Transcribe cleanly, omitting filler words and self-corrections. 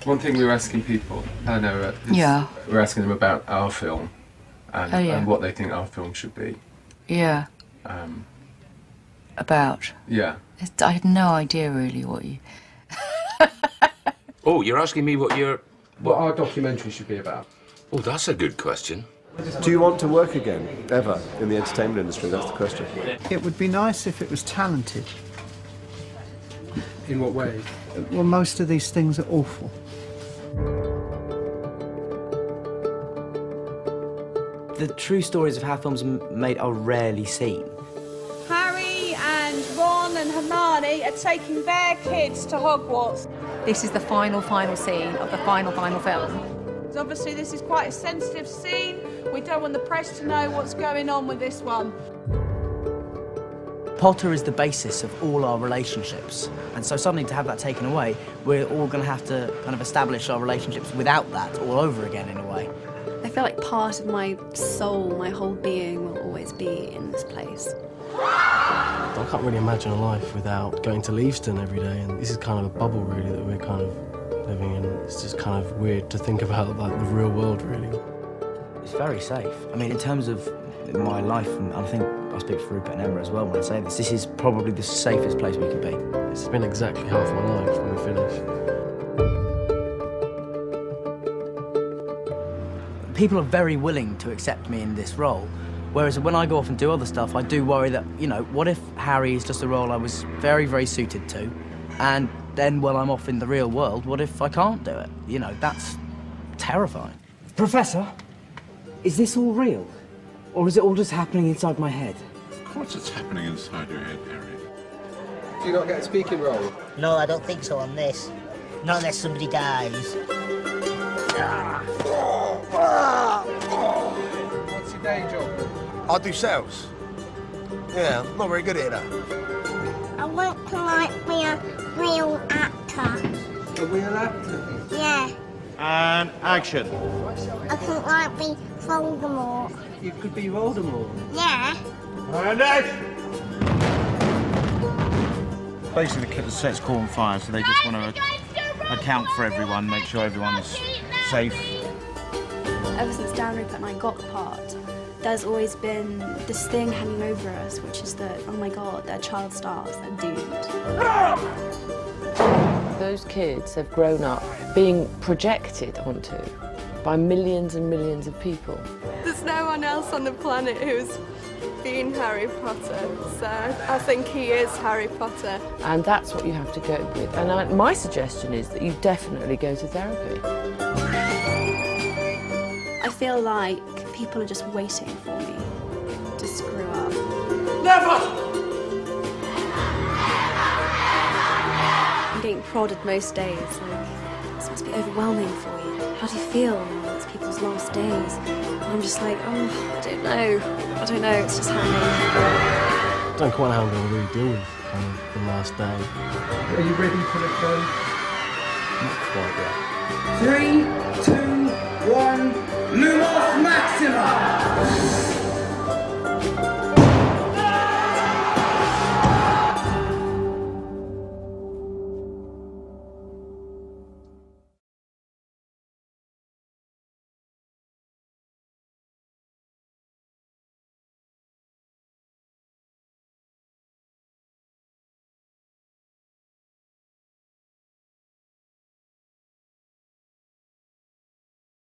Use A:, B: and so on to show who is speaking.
A: One thing we were asking people, Eleanor, we're asking them about our film and what they think our film should be.
B: Yeah. About?
A: Yeah.
B: I had no idea really what you...
C: Oh, you're asking me what
A: our documentary should be about.
C: Oh, that's a good question.
D: Do you want to work again, ever, in the entertainment industry? That's the question.
E: It would be nice if it was talented.
A: In what way?
E: Well, most of these things are awful.
F: The true stories of how films are made are rarely seen.
G: Harry and Ron and Hermione are taking their kids to Hogwarts.
H: This is the final scene of the final film.
G: Obviously, this is quite a sensitive scene. We don't want the press to know what's going on with this one.
F: Potter is the basis of all our relationships, and so suddenly to have that taken away, we're all going to have to kind of establish our relationships without that all over again in a way.
I: I feel like part of my soul, my whole being will always be in this place.
J: I can't really imagine a life without going to Leavesden every day, and this is kind of a bubble really that we're kind of living in. It's just kind of weird to think about like the real world really.
F: It's very safe. I mean, in terms of my life, and I think I'll speak for Rupert and Emma as well when I say this, this is probably the safest place we can be.
J: It's been exactly half my life when we finish.
F: People are very willing to accept me in this role, whereas when I go off and do other stuff, I do worry that, you know, what if Harry is just a role I was very, very suited to, and then when I'm off in the real world, what if I can't do it? You know, that's terrifying.
K: Professor, is this all real? Or is it all just happening inside my head?
L: Of course it's happening inside your head, Harry.
A: Do you not get a speaking role?
M: No, I don't think so on this. Not unless somebody dies.
A: What's your day job?
N: I do sales. Yeah, I'm not very good at that.
O: I want to like be a real actor.
A: A real actor?
O: Yeah.
P: And action.
O: I could like be Voldemort.
E: You could be Voldemort?
O: Yeah.
P: And action! Basically, the set's caught on fire, so they just want to account for everyone, make sure everyone's safe.
I: Ever since Dan, Rupert and I got the part, there's always been this thing hanging over us, which is that, oh my God, they're child stars, they're doomed.
Q: Those kids have grown up being projected onto by millions and millions of people.
R: There's no one else on the planet who's been Harry Potter, so I think he is Harry Potter.
Q: And that's what you have to go with. And my suggestion is that you definitely go to therapy.
I: I feel like people are just waiting for me to screw up.
R: Never!
I: I'm getting prodded most days, like, this must be overwhelming for you. How do you feel when it's people's last days? And I'm just like, oh, I don't know, it's just happening.
J: I don't quite know how I'm going to really deal with kind of the last day.
A: Are you ready for the film?
J: Not quite yet.
R: 3,